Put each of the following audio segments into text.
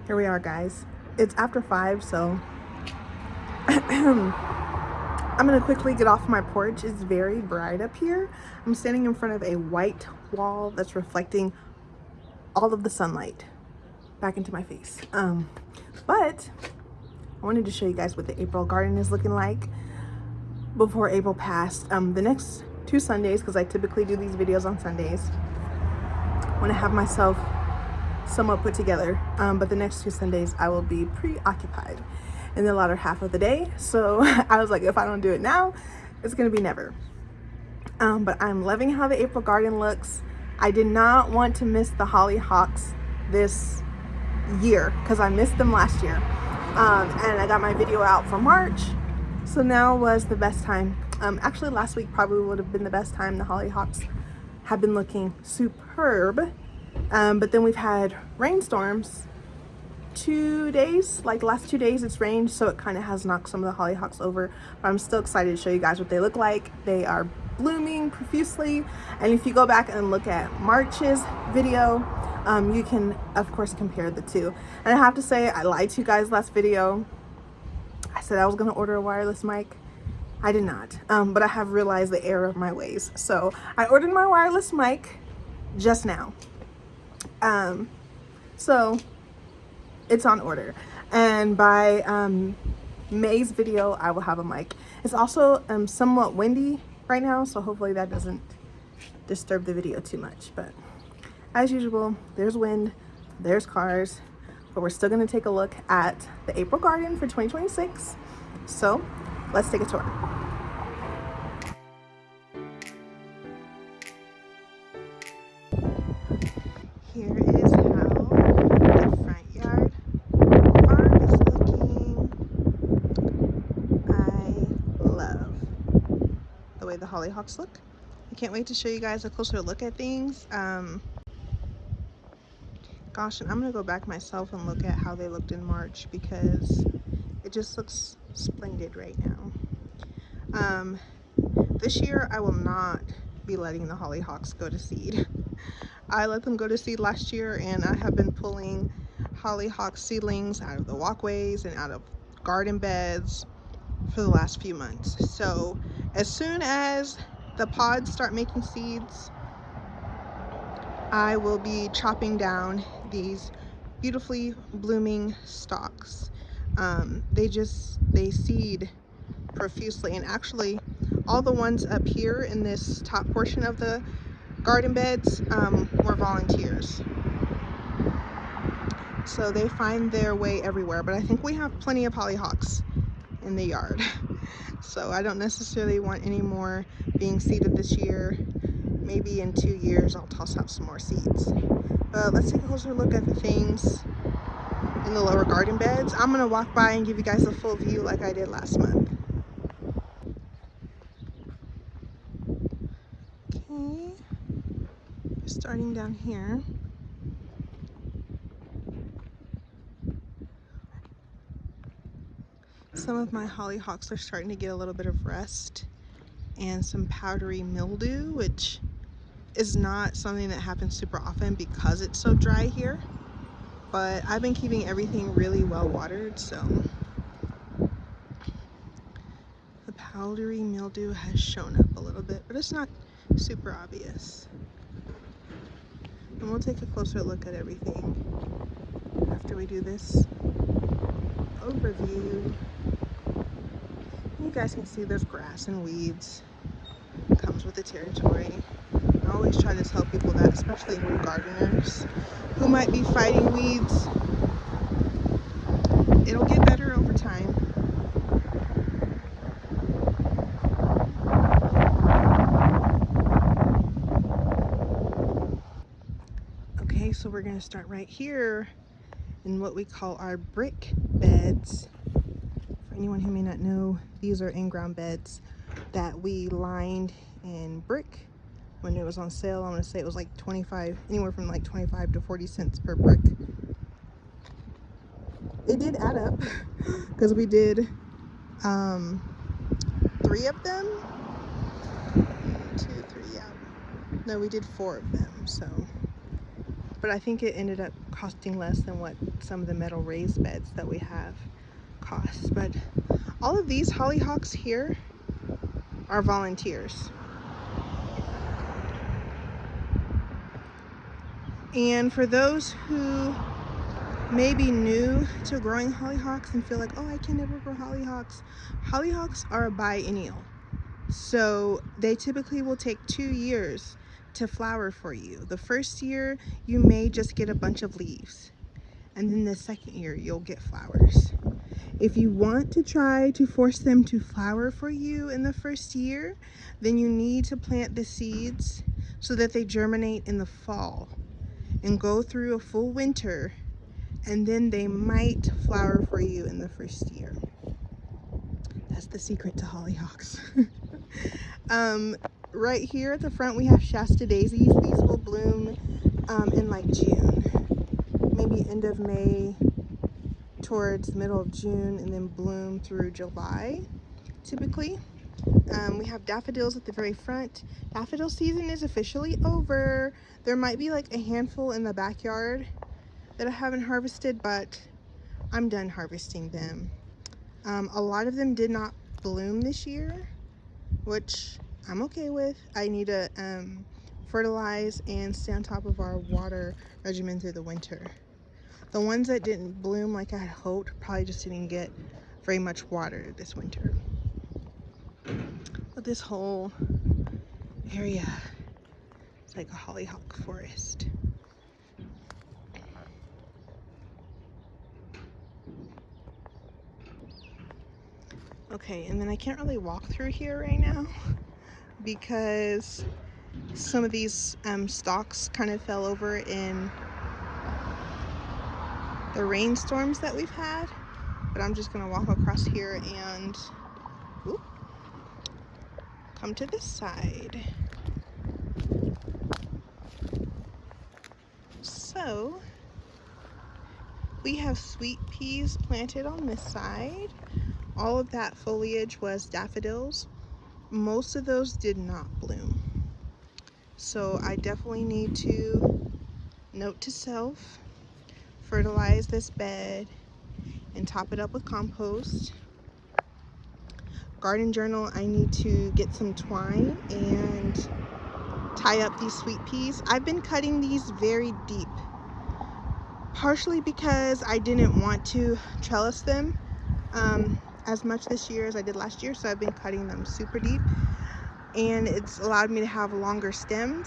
Here we are, guys. It's after 5, so I'm gonna quickly get off my porch. It's very bright up here. I'm standing in front of a white wall that's reflecting all of the sunlight back into my face. But I wanted to show you guys what the April garden is looking like before April passed. The next 2 Sundays, because I typically do these videos on Sundays, I want to have myself somewhat put together, but the next 2 Sundays I will be preoccupied in the latter half of the day. So I was like, if I don't do it now, it's gonna be never. But I'm loving how the April garden looks. I did not want to miss the Hollyhocks this year because I missed them last year, and I got my video out for March, so now was the best time. Actually last week probably would have been the best time. The Hollyhocks have been looking superb, but then we've had rainstorms 2 days, like the last 2 days it's rained, so it kind of has knocked some of the Hollyhocks over. But I'm still excited to show you guys what they look like. They are blooming profusely, and if you go back and look at March's video, you can of course compare the two. And I have to say, I lied to you guys last video. I said I was gonna order a wireless mic. I did not, but I have realized the error of my ways, so I ordered my wireless mic just now. So it's on order, and by May's video I will have a mic. It's also somewhat windy right now, so hopefully that doesn't disturb the video too much. But as usual, there's wind, there's cars, but we're still going to take a look at the April garden for 2026. So let's take a tour. Here is how the front yard farm is looking. I love the way the Hollyhocks look. I can't wait to show you guys a closer look at things. Gosh, and I'm gonna go back myself and look at how they looked in March, because it just looks splendid right now. This year I will not be letting the Hollyhocks go to seed. I let them go to seed last year, and I have been pulling Hollyhock seedlings out of the walkways and out of garden beds for the last few months. So as soon as the pods start making seeds, I will be chopping down these beautifully blooming stalks. They seed profusely, and actually all the ones up here in this top portion of the garden beds were volunteers, so they find their way everywhere. But I think we have plenty of Hollyhocks in the yard, so I don't necessarily want any more being seeded this year. Maybe in 2 years I'll toss out some more seeds. But let's take a closer look at the things in the lower garden beds. I'm gonna walk by and give you guys a full view like I did last month. Okay, starting down here. Some of my Hollyhocks are starting to get a little bit of rust and some powdery mildew, which is not something that happens super often because it's so dry here. But I've been keeping everything really well watered, so the powdery mildew has shown up a little bit, but it's not super obvious. And we'll take a closer look at everything after we do this overview. You guys can see there's grass and weeds. It comes with the territory. I always try to tell people that, especially new gardeners who might be fighting weeds. It'll get better over time. Okay, so we're gonna start right here in what we call our brick beds. For anyone who may not know, these are in-ground beds that we lined in brick when it was on sale. I want to say it was like anywhere from like 25 to 40 cents per brick. It did add up because we did 3 of them. 2, 3, yeah. No, we did 4 of them, so but I think it ended up costing less than what some of the metal raised beds that we have cost. But all of these hollyhocks here are volunteers. And for those who may be new to growing hollyhocks and feel like, oh, I can never grow hollyhocks. Hollyhocks are a biennial. So they typically will take 2 years to flower for you. The first year, you may just get a bunch of leaves. And then the second year, you'll get flowers. If you want to try to force them to flower for you in the first year, then you need to plant the seeds so that they germinate in the fall and go through a full winter, and then they might flower for you in the first year. That's the secret to hollyhocks. Right here at the front we have Shasta daisies. These will bloom in like June, maybe end of May towards middle of June, and then bloom through July typically. We have daffodils at the very front. Daffodil season is officially over. There might be like a handful in the backyard that I haven't harvested, but I'm done harvesting them. A lot of them did not bloom this year, which I'm okay with. I need to fertilize and stay on top of our water regimen through the winter. The ones that didn't bloom like I had hoped probably just didn't get very much water this winter. But this whole area is like a hollyhock forest. Okay, and then I can't really walk through here right now because some of these stalks kind of fell over in the rainstorms that we've had. But I'm just gonna walk across here and come to this side. So we have sweet peas planted on this side. All of that foliage was daffodils. Most of those did not bloom. So I definitely need to, note to self, fertilize this bed and top it up with compost. Garden journal, I need to get some twine and tie up these sweet peas. I've been cutting these very deep, partially because I didn't want to trellis them as much this year as I did last year, so I've been cutting them super deep, and it's allowed me to have longer stems.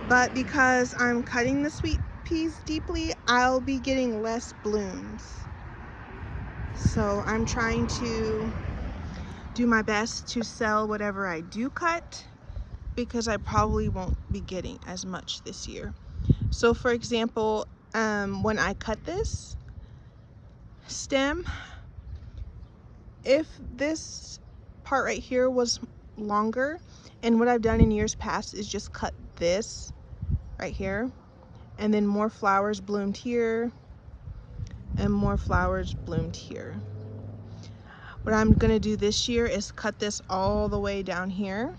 But because I'm cutting the sweet peas deeply, I'll be getting less blooms. So I'm trying to do my best to sell whatever I do cut, because I probably won't be getting as much this year. So for example, when I cut this stem, if this part right here was longer, and what I've done in years past is just cut this right here, and then more flowers bloomed here and more flowers bloomed here. What I'm gonna do this year is cut this all the way down here,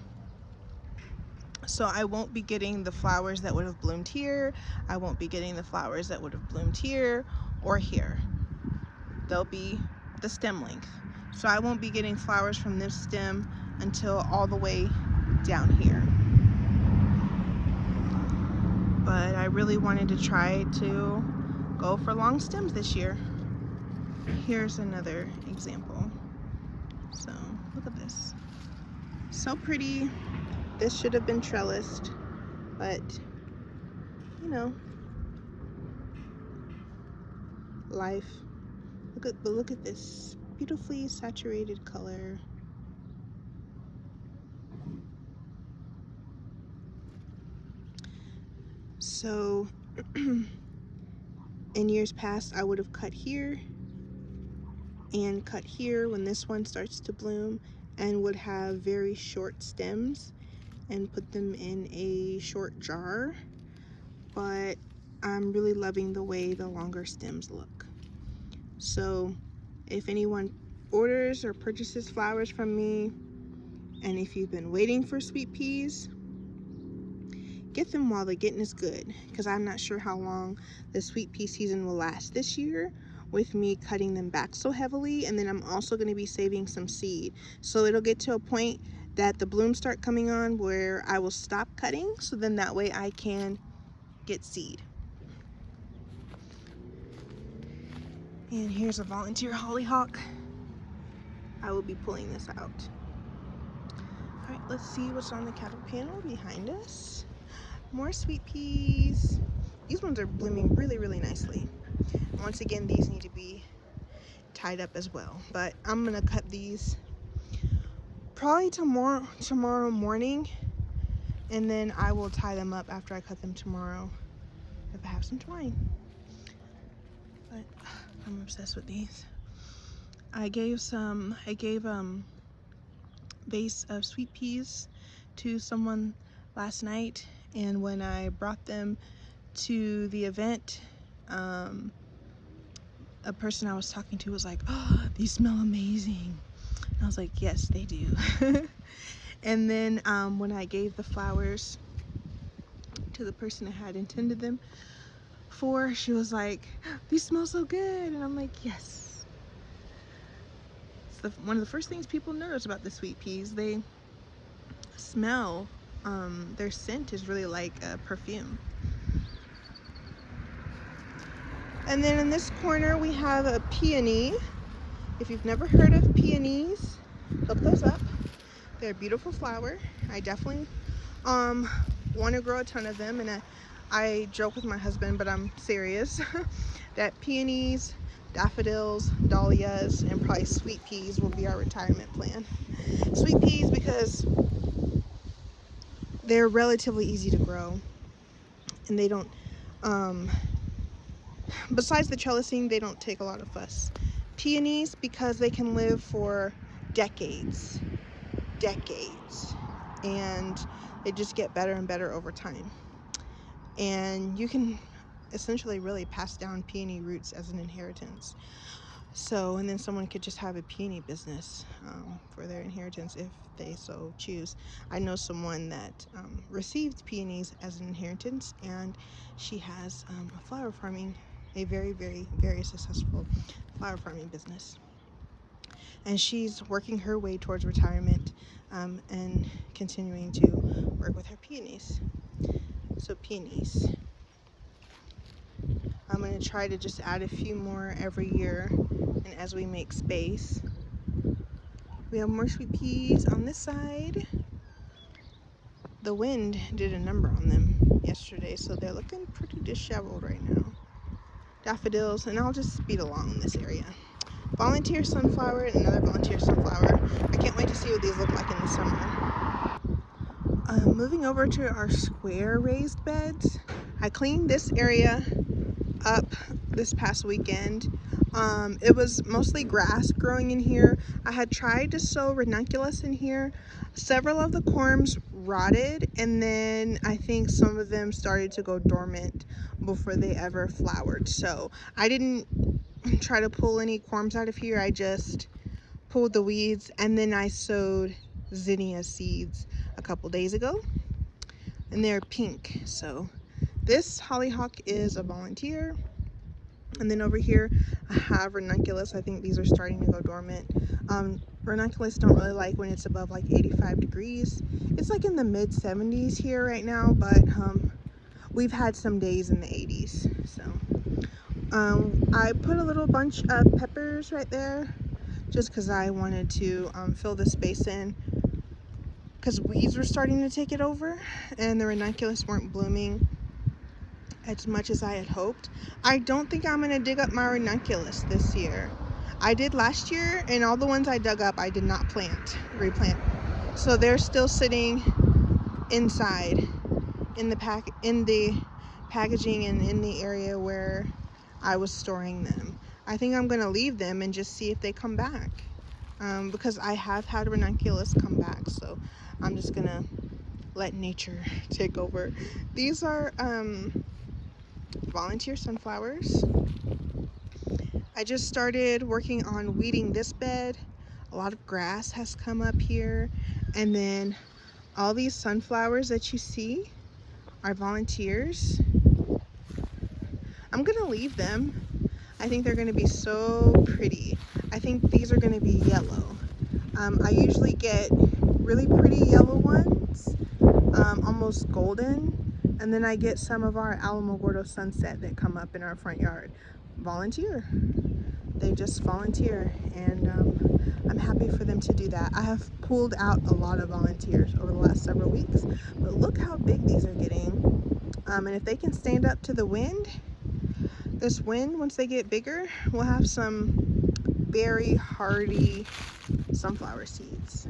so I won't be getting the flowers that would have bloomed here. I won't be getting the flowers that would have bloomed here or here. They'll be the stem length. So I won't be getting flowers from this stem until all the way down here. But I really wanted to try to go for long stems this year. Here's another example. So look at this. So pretty. This should have been trellised, but you know, life. Look at this beautifully saturated color. So in years past, I would have cut here and cut here when this one starts to bloom, and would have very short stems and put them in a short jar. But I'm really loving the way the longer stems look. So if anyone orders or purchases flowers from me, and if you've been waiting for sweet peas, get them while the getting is good, because I'm not sure how long the sweet pea season will last this year with me cutting them back so heavily. And then I'm also going to be saving some seed, so it'll get to a point that the blooms start coming on where I will stop cutting, so then that way I can get seed. And here's a volunteer hollyhock. I will be pulling this out. All right, let's see what's on the cattle panel behind us. More sweet peas. These ones are blooming really, really nicely. Once again, these need to be tied up as well, but I'm gonna cut these probably tomorrow morning, and then I will tie them up after I cut them tomorrow if I have some twine. But I'm obsessed with these. I gave vase of sweet peas to someone last night, and when I brought them to the event, a person I was talking to was like, "Oh, these smell amazing." And I was like, "Yes, they do." And then when I gave the flowers to the person I had intended them for, she was like, "These smell so good." And I'm like, "Yes." It's one of the first things people notice about the sweet peas. They smell, their scent is really like a perfume. And then in this corner we have a peony. If you've never heard of peonies, look those up. They're a beautiful flower. I definitely want to grow a ton of them, and I joke with my husband, but I'm serious, that peonies, daffodils, dahlias, and probably sweet peas will be our retirement plan. Sweet peas because they're relatively easy to grow, and they don't, besides the trellising, they don't take a lot of fuss. Peonies because they can live for decades, and they just get better and better over time. And you can essentially really pass down peony roots as an inheritance. So, and then someone could just have a peony business for their inheritance if they so choose. I know someone that received peonies as an inheritance, and she has a flower farming, a very, very, very successful flower farming business. And she's working her way towards retirement and continuing to work with her peonies. So peonies. I'm going to try to just add a few more every year, and as we make space. We have more sweet peas on this side. The wind did a number on them yesterday, so they're looking pretty disheveled right now. Daffodils, and I'll just speed along in this area. Volunteer sunflower and another volunteer sunflower. I can't wait to see what these look like in the summer. Moving over to our square raised beds. I cleaned this area up this past weekend. It was mostly grass growing in here. I had tried to sow ranunculus in here. Several of the corms rotted, and then I think some of them started to go dormant before they ever flowered. So I didn't try to pull any corms out of here. I just pulled the weeds, and then I sowed zinnia seeds a couple days ago, and they're pink. So this hollyhock is a volunteer. And then over here I have ranunculus. I think these are starting to go dormant. Ranunculus don't really like when it's above like 85 degrees. It's like in the mid 70s here right now, but we've had some days in the 80s. So I put a little bunch of peppers right there just because I wanted to fill the space in, because weeds were starting to take it over and the ranunculus weren't blooming as much as I had hoped. I don't think I'm gonna dig up my ranunculus this year. I did last year, and all the ones I dug up I did not replant. So they're still sitting inside in the packaging and in the area where I was storing them. I think I'm gonna leave them and just see if they come back, because I have had ranunculus come back. So I'm just gonna let nature take over. These are volunteer sunflowers. I just started working on weeding this bed. A lot of grass has come up here, and then all these sunflowers that you see our volunteers. I'm gonna leave them. I think they're gonna be so pretty. I think these are gonna be yellow. I usually get really pretty yellow ones, almost golden, and then I get some of our Alamogordo sunset that come up in our front yard. Volunteer. They just volunteer, and I'm happy for them to do that. I have pulled out a lot of volunteers over the last several weeks, but look how big these are getting. And if they can stand up to the wind, this wind, once they get bigger, we'll have some very hardy sunflower seeds.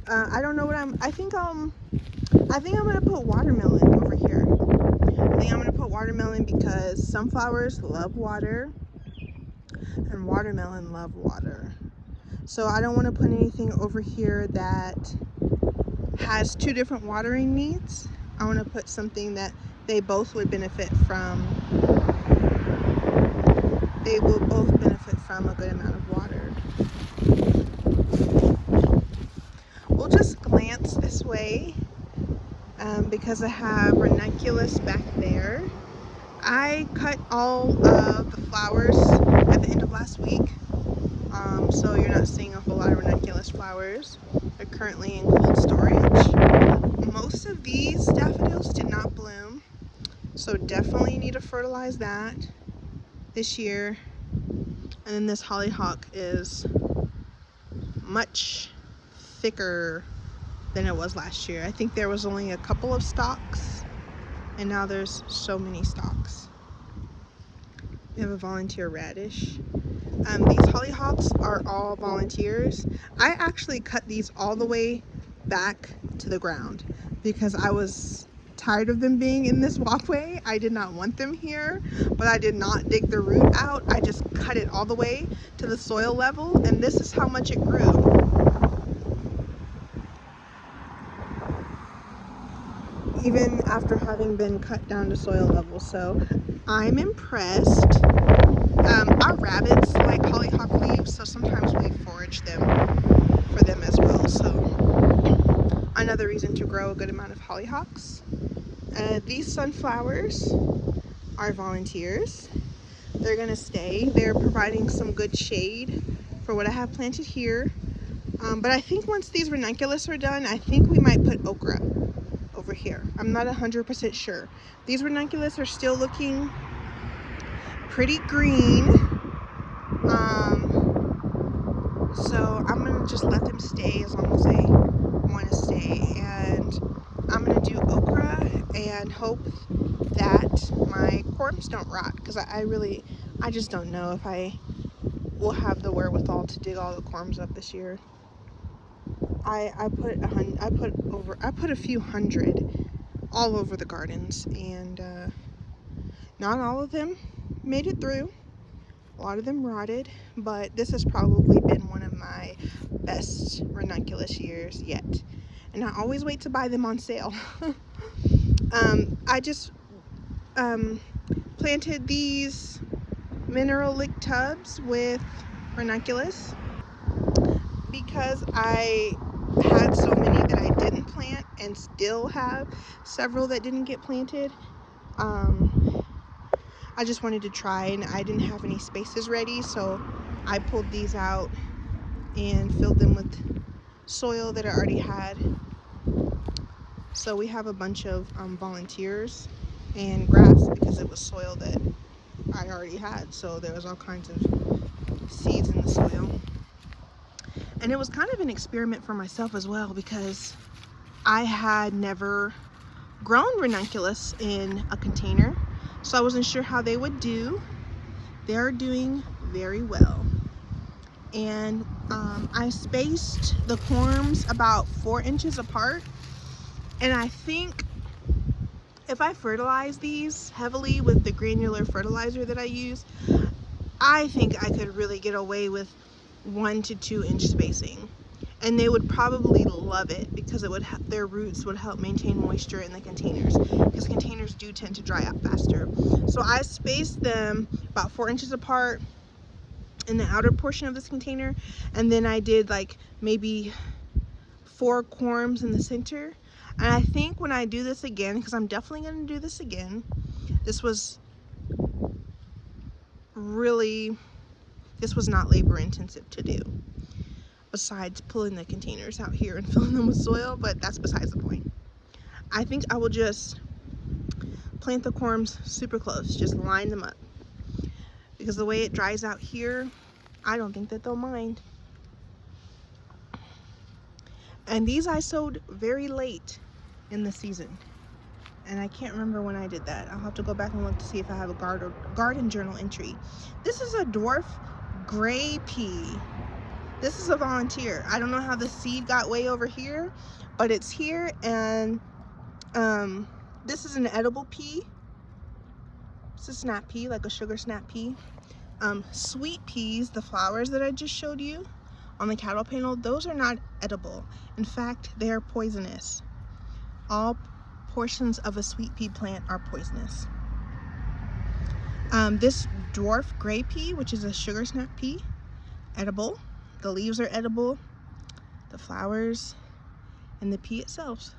I don't know what I think I'm gonna put watermelon over here. I think I'm gonna put watermelon because sunflowers love water and watermelon love water. So I don't want to put anything over here that has two different watering needs. I want to put something that they both would benefit from. They will both benefit from a good amount of water. We'll just glance this way because I have ranunculus back there. I cut all of the flowers at the end of last week, so you're not seeing a whole lot of ranunculus flowers. They're currently in cold storage. Most of these daffodils did not bloom, so definitely need to fertilize that this year. And then this hollyhock is much thicker than it was last year. I think there was only a couple of stalks, and now there's so many stalks. We have a volunteer radish. These hollyhocks are all volunteers. I actually cut these all the way back to the ground because I was tired of them being in this walkway. I did not want them here, but I did not dig the root out. I just cut it all the way to the soil level, and this is how much it grew. Even after having been cut down to soil level. So I'm impressed. Our rabbits like hollyhock leaves, so sometimes we forage them for them as well. So another reason to grow a good amount of hollyhocks. These sunflowers are volunteers. They're gonna stay. They're providing some good shade for what I have planted here. But I think once these ranunculus are done, I think we might put okra over here. I'm not 100% sure. These ranunculus are still looking pretty green. So I'm gonna just let them stay as long as they want to stay, and I'm gonna do okra and hope that my corms don't rot, because I just don't know if I will have the wherewithal to dig all the corms up this year. I put a few hundred all over the gardens, and not all of them made it through. A lot of them rotted, but this has probably been one of my best ranunculus years yet. And I always wait to buy them on sale. I just planted these mineral lick tubs with ranunculus because I had so many that I didn't plant and still have several that didn't get planted. I just wanted to try, and I didn't have any spaces ready, so I pulled these out and filled them with soil that I already had. So we have a bunch of volunteers and grass because it was soil that I already had, so there was all kinds of seeds in the soil. And it was kind of an experiment for myself as well, because I had never grown ranunculus in a container, so I wasn't sure how they would do. They're doing very well. And I spaced the corms about 4 inches apart, and I think if I fertilize these heavily with the granular fertilizer that I use, I think I could really get away with 1 to 2 inch spacing, and they would probably love it because it would their roots would help maintain moisture in the containers, because containers do tend to dry out faster. So I spaced them about 4 inches apart in the outer portion of this container, and then I did like maybe 4 corms in the center. And I think when I do this again, because I'm definitely going to do this again, this was not labor intensive to do, besides pulling the containers out here and filling them with soil, but that's besides the point. I think I will just plant the corms super close, just line them up, because the way it dries out here, I don't think that they'll mind. And these I sowed very late in the season, and I can't remember when I did that. I'll have to go back and look to see if I have a garden journal entry. This is a dwarf gray pea. This is a volunteer. I don't know how the seed got way over here, but it's here. And this is an edible pea. It's a snap pea, like a sugar snap pea. Sweet peas, the flowers that I just showed you on the cattle panel, those are not edible. In fact, they are poisonous. All portions of a sweet pea plant are poisonous. This dwarf gray pea, which is a sugar snap pea, edible. The leaves are edible, the flowers, and the pea itself.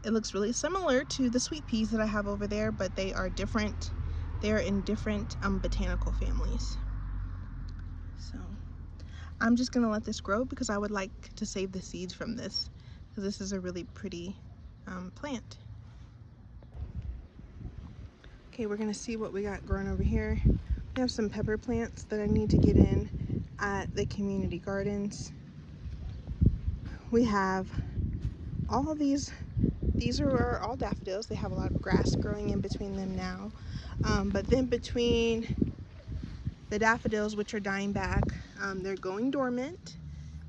It looks really similar to the sweet peas that I have over there, but they are different. They're in different botanical families. So I'm just gonna let this grow because I would like to save the seeds from this, because this is a really pretty plant. Okay, we're gonna see what we got growing over here. We have some pepper plants that I need to get in at the community gardens. We have all of these are all daffodils. They have a lot of grass growing in between them now, but then between the daffodils, which are dying back, they're going dormant.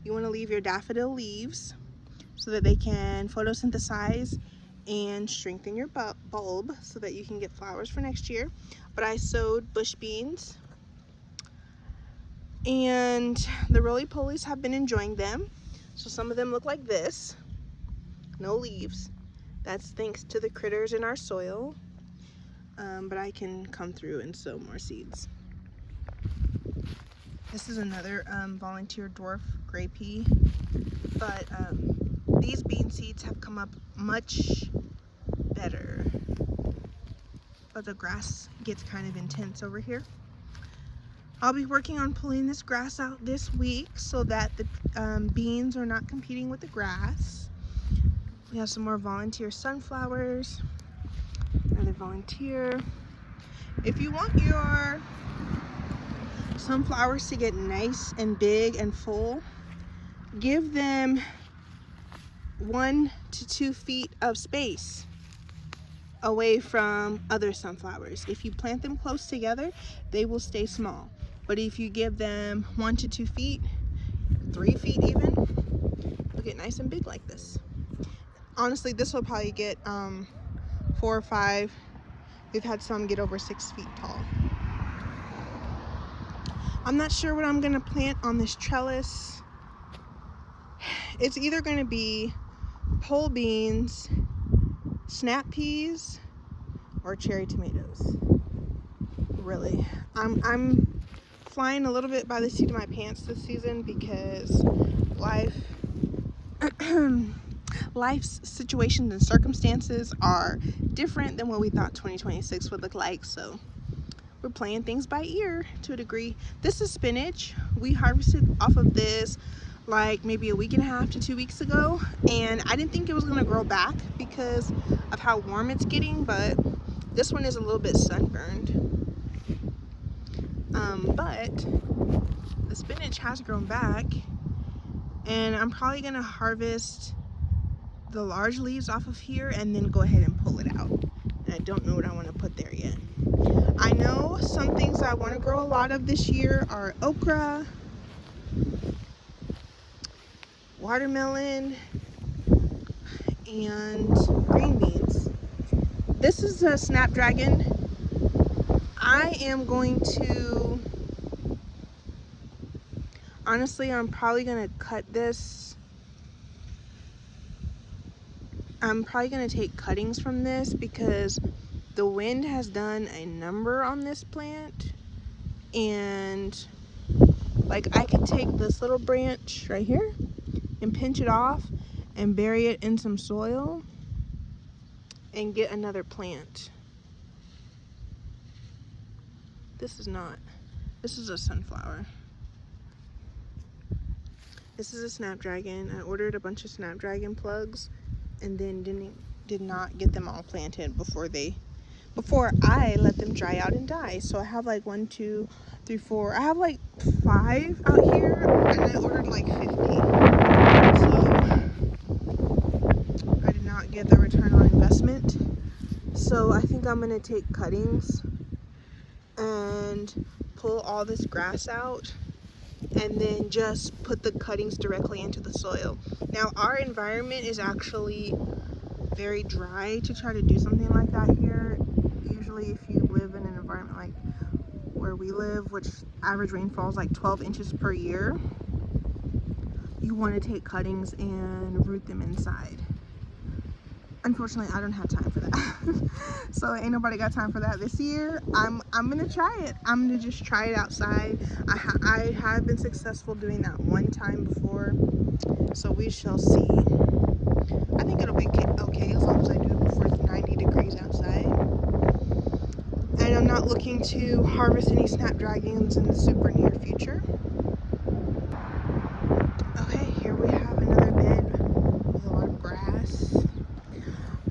You want to leave your daffodil leaves so that they can photosynthesize and strengthen your bulb so that you can get flowers for next year. But I sowed bush beans, and the roly-polies have been enjoying them. So some of them look like this, no leaves. That's thanks to the critters in our soil, but I can come through and sow more seeds. This is another volunteer dwarf gray pea, but these bean seeds have come up much better, but the grass gets kind of intense over here. I'll be working on pulling this grass out this week so that the beans are not competing with the grass. We have some more volunteer sunflowers, another volunteer. If you want your sunflowers to get nice and big and full, give them 1 to 2 feet of space away from other sunflowers. If you plant them close together, they will stay small. But if you give them 1 to 2 feet, 3 feet even, they'll get nice and big like this. Honestly, this will probably get 4 or 5. We've had some get over 6 feet tall. I'm not sure what I'm gonna plant on this trellis. It's either gonna be pole beans, snap peas, or cherry tomatoes. Really, I'm flying a little bit by the seat of my pants this season because life's situations and circumstances are different than what we thought 2026 would look like. So we're playing things by ear to a degree. This is spinach. We harvested off of this like maybe a week and a half to 2 weeks ago, and I didn't think it was gonna grow back because of how warm it's getting, but this one is a little bit sunburned. But the spinach has grown back, and I'm probably gonna harvest the large leaves off of here and then go ahead and pull it out. And I don't know what I want to put there yet. I know some things I want to grow a lot of this year are okra, watermelon, and green beans. This is a snapdragon. I am going to, honestly, I'm probably going to cut this. I'm probably going to take cuttings from this because the wind has done a number on this plant. And like I could take this little branch right here and pinch it off and bury it in some soil and get another plant. This is a sunflower. This is a snapdragon. I ordered a bunch of snapdragon plugs and then did not get them all planted before I let them dry out and die. So I have like 1, 2, 3, 4. I have like 5 out here, and I ordered like 50. So I did not get the return on investment. So I think I'm gonna take cuttings and pull all this grass out and then just put the cuttings directly into the soil. Now our environment is actually very dry to try to do something like that here. Usually if you live in an environment like where we live, which average rainfall is like 12 inches per year, you want to take cuttings and root them inside. Unfortunately, I don't have time for that. So ain't nobody got time for that this year. I'm gonna try it. I'm gonna just try it outside. I have been successful doing that one time before, so we shall see. I think it'll be okay as long as I do it before it's 90 degrees outside. And I'm not looking to harvest any snapdragons in the super near future. Okay, here we have another bed with a lot of grass.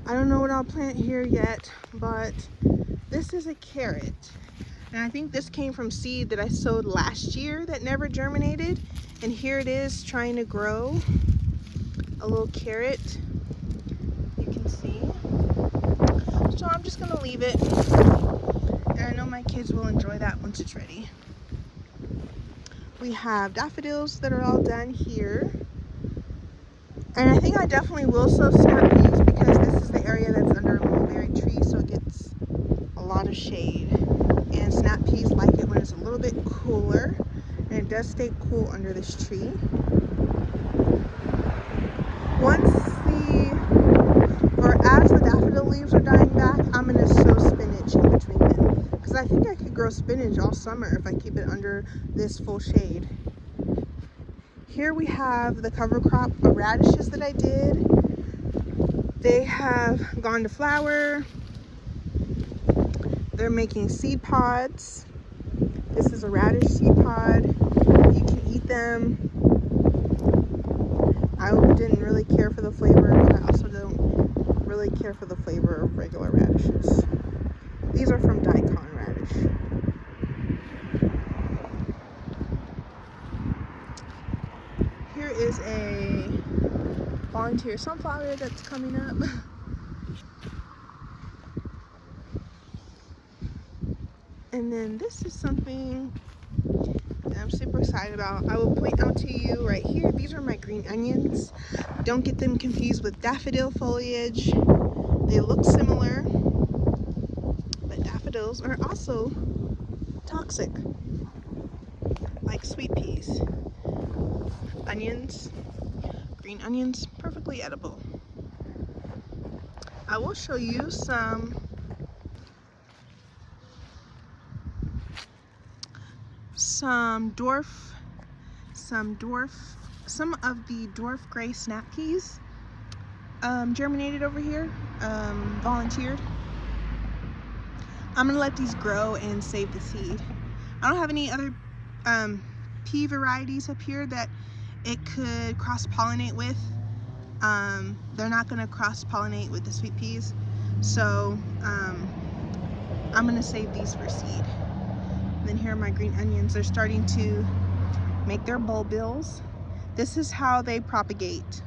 I don't know what I'll plant here yet, but this is a carrot. And I think this came from seed that I sowed last year that never germinated. And here it is trying to grow a little carrot. You can see. So I'm just gonna leave it. And I know my kids will enjoy that once it's ready. We have daffodils that are all done here. And I think I definitely will sow snap peas because this is the area that's under a mulberry tree, so it gets a lot of shade. And snap peas like it when it's a little bit cooler, and it does stay cool under this tree. As the daffodil leaves are dying back, I'm gonna sow spinach in between them because I think I could grow spinach all summer if I keep it under this full shade. Here we have the cover crop of radishes that I did. They have gone to flower. They're making seed pods. This is a radish seed pod. You can eat them. I didn't really care for the flavor, but I also don't really care for the flavor of regular radishes. These are from daikon radish. Here is a volunteer sunflower that's coming up. And then this is something that I'm super excited about. I will point out to you right here, these are my green onions. Don't get them confused with daffodil foliage. They look similar, but daffodils are also toxic, like sweet peas. Onions, green onions, perfectly edible. I will show you some of the dwarf gray snap peas germinated over here, volunteered. I'm gonna let these grow and save the seed. I don't have any other pea varieties up here that it could cross-pollinate with. They're not gonna cross-pollinate with the sweet peas, so I'm gonna save these for seed. And then here are my green onions. They're starting to make their bulbils. This is how they propagate.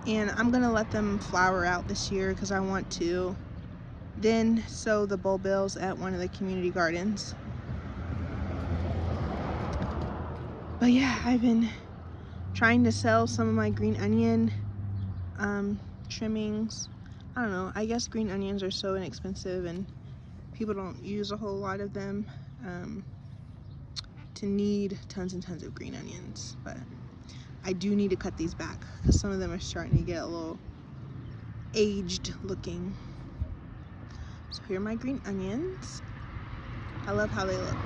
And I'm gonna let them flower out this year because I want to then sow the bulbils at one of the community gardens. But yeah, I've been trying to sell some of my green onion trimmings. I don't know, I guess green onions are so inexpensive and people don't use a whole lot of them to need tons and tons of green onions. But I do need to cut these back because some of them are starting to get a little aged looking. So here are my green onions. I love how they look.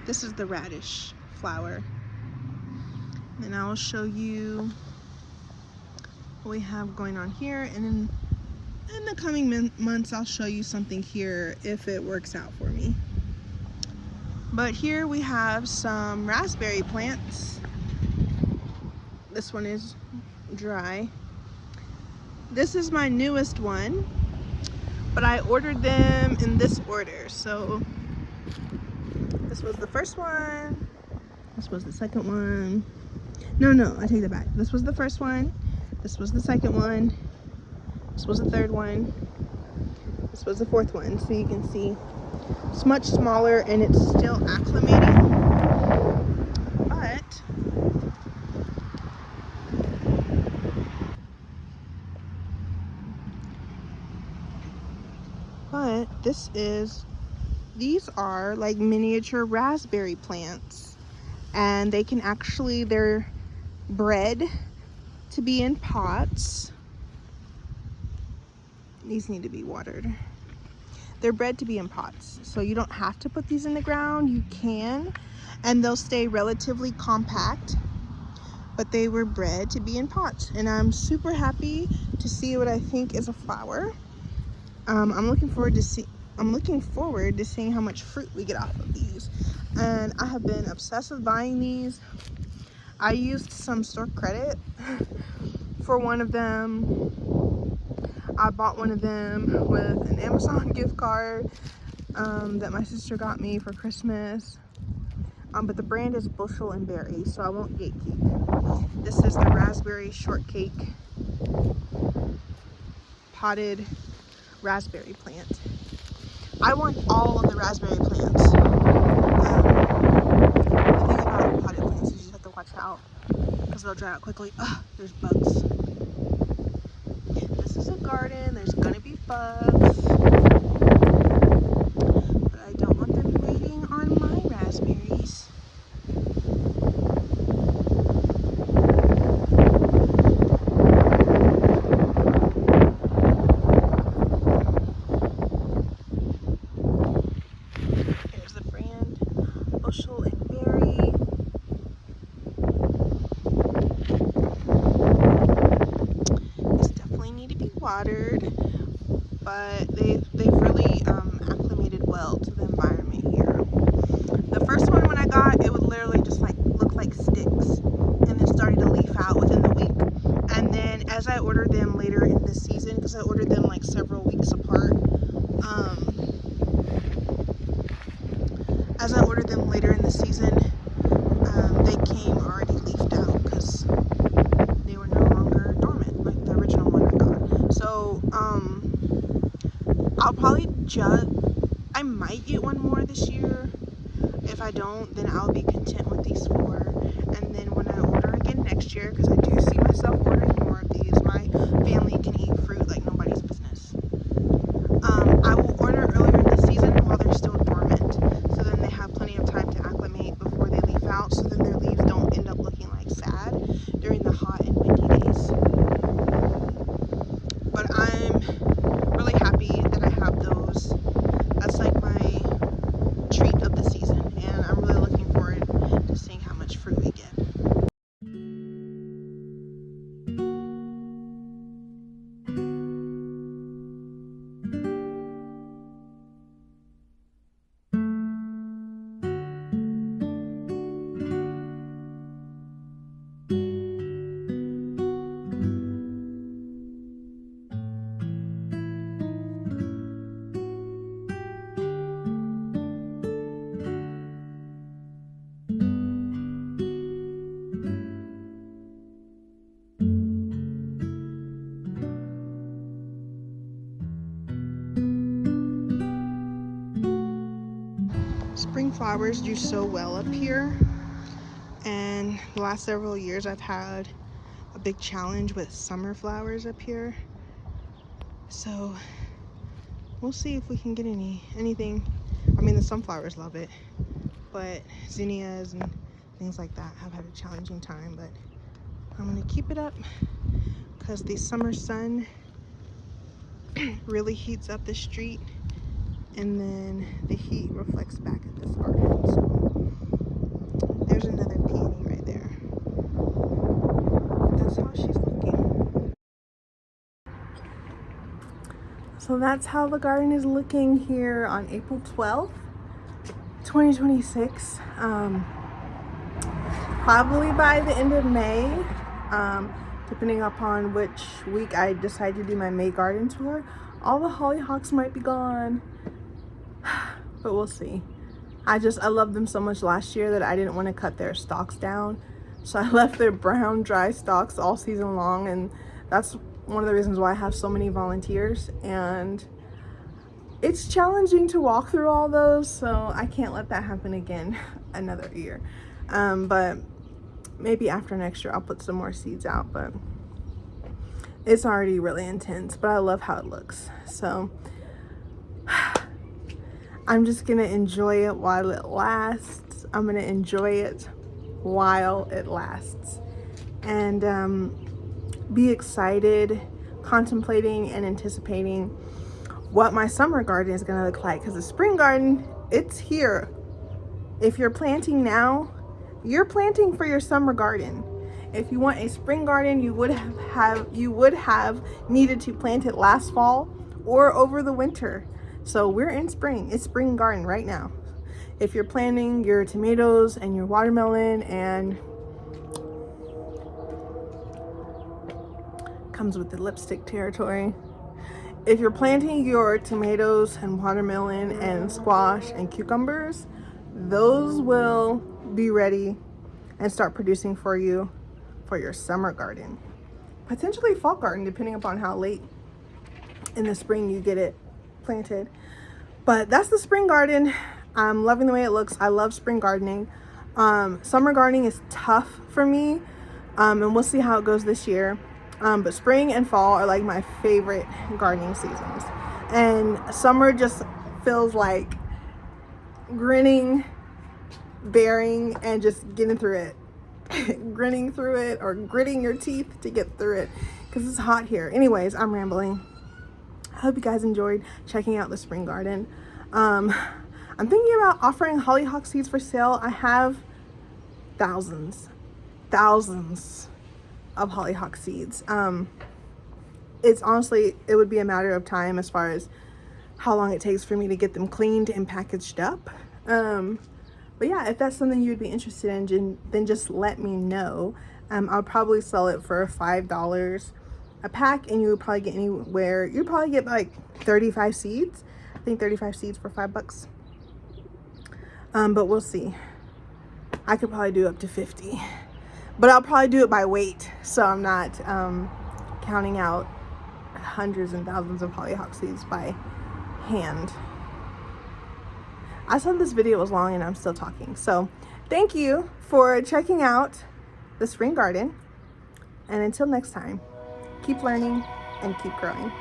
This is the radish flower. And I will show you what we have going on here, and then in the coming months I'll show you something here if it works out for me. But here we have some raspberry plants. This one is dry. This is my newest one, but I ordered them in this order. So this was the first one, this was the second one. No, I take that back. This was the first one, this was the second one, this was the third one, this was the fourth one. So you can see it's much smaller and it's still acclimating, but these are like miniature raspberry plants, and they can actually, they're bred to be in pots. These need to be watered. They're bred to be in pots, so you don't have to put these in the ground. You can, and they'll stay relatively compact, but they were bred to be in pots, and I'm super happy to see what I think is a flower. I'm looking forward to seeing how much fruit we get off of these, and I have been obsessed with buying these. I used some store credit for one of them. I bought one of them with an Amazon gift card that my sister got me for Christmas. But the brand is Bushel and Berry, so I won't gatekeep. This is the raspberry shortcake potted raspberry plant. I want all of the raspberry plants. The thing about potted plants is you just have to watch out because they'll dry out quickly. Ugh, there's bugs. This is a garden. There's gonna be bugs, but I don't want them waiting on my raspberries. Here's the brand, Bushel and Berry. These definitely need to be watered, but they've really acclimated well to the environment here. The first one when I got, it would literally just like look like sticks, and then started to leaf out within the week. And then as I ordered them later in the season, because I ordered them like several weeks apart, as I ordered them later in the season, they came already leafed out because they were no longer dormant like the original one I got. So I'll probably I might get one more this year. If I don't, then I'll be content with these 4. And then when I order again next year, because I do see myself ordering more of these, my family can eat fruit like nobody's business. I will order earlier in the season while they're still dormant, so then they have plenty of time to acclimate before they leaf out, so then their leaves don't end up looking like sad during the hot and windy days. But I'm really happy that I have those. That's like my treat of the season, and I'm really looking forward to seeing how much fruit we get. Spring flowers do so well up here, and the last several years I've had a big challenge with summer flowers up here, so we'll see if we can get anything. I mean, the sunflowers love it, but zinnias and things like that have had a challenging time, but I'm gonna keep it up because the summer sun really heats up the street, and then the heat reflects back at this garden. So there's another peony right there. So that's how the garden is looking here on April 12th, 2026. Probably by the end of May, depending upon which week I decide to do my May garden tour. All the hollyhocks might be gone, but we'll see. I loved them so much last year that I didn't want to cut their stalks down. So I left their brown dry stalks all season long, and that's one of the reasons why I have so many volunteers, and it's challenging to walk through all those, so I can't let that happen again another year. But maybe after next year I'll put some more seeds out, but it's already really intense, but I love how it looks. So I'm just gonna enjoy it while it lasts. I'm gonna enjoy it while it lasts, and be excited, contemplating and anticipating what my summer garden is gonna look like, because the spring garden, it's here. If you're planting now, you're planting for your summer garden. If you want a spring garden, you would have needed to plant it last fall or over the winter. So we're in spring. It's spring garden right now. If you're planting your tomatoes and your watermelon, and comes with the lipstick territory. If you're planting your tomatoes and watermelon and squash and cucumbers, those will be ready and start producing for you for your summer garden. Potentially fall garden, depending upon how late in the spring you get it planted. But that's the spring garden. I'm loving the way it looks. I love spring gardening. Summer gardening is tough for me, and we'll see how it goes this year. But spring and fall are like my favorite gardening seasons. And summer just feels like grinning, bearing, and just getting through it. Grinning through it, or gritting your teeth to get through it, because it's hot here. Anyways, I'm rambling. I hope you guys enjoyed checking out the spring garden. I'm thinking about offering hollyhock seeds for sale. I have thousands of hollyhock seeds. It's honestly, it would be a matter of time as far as how long it takes for me to get them cleaned and packaged up. But yeah, if that's something you'd be interested in, then just let me know. I'll probably sell it for $5 a pack, and you would probably get anywhere, you'd probably get like 35 seeds. I think 35 seeds for $5. But we'll see. I could probably do up to 50. But I'll probably do it by weight, so I'm not counting out hundreds and thousands of hollyhock seeds by hand. I said this video was long and I'm still talking. So thank you for checking out the spring garden. And until next time, keep learning and keep growing.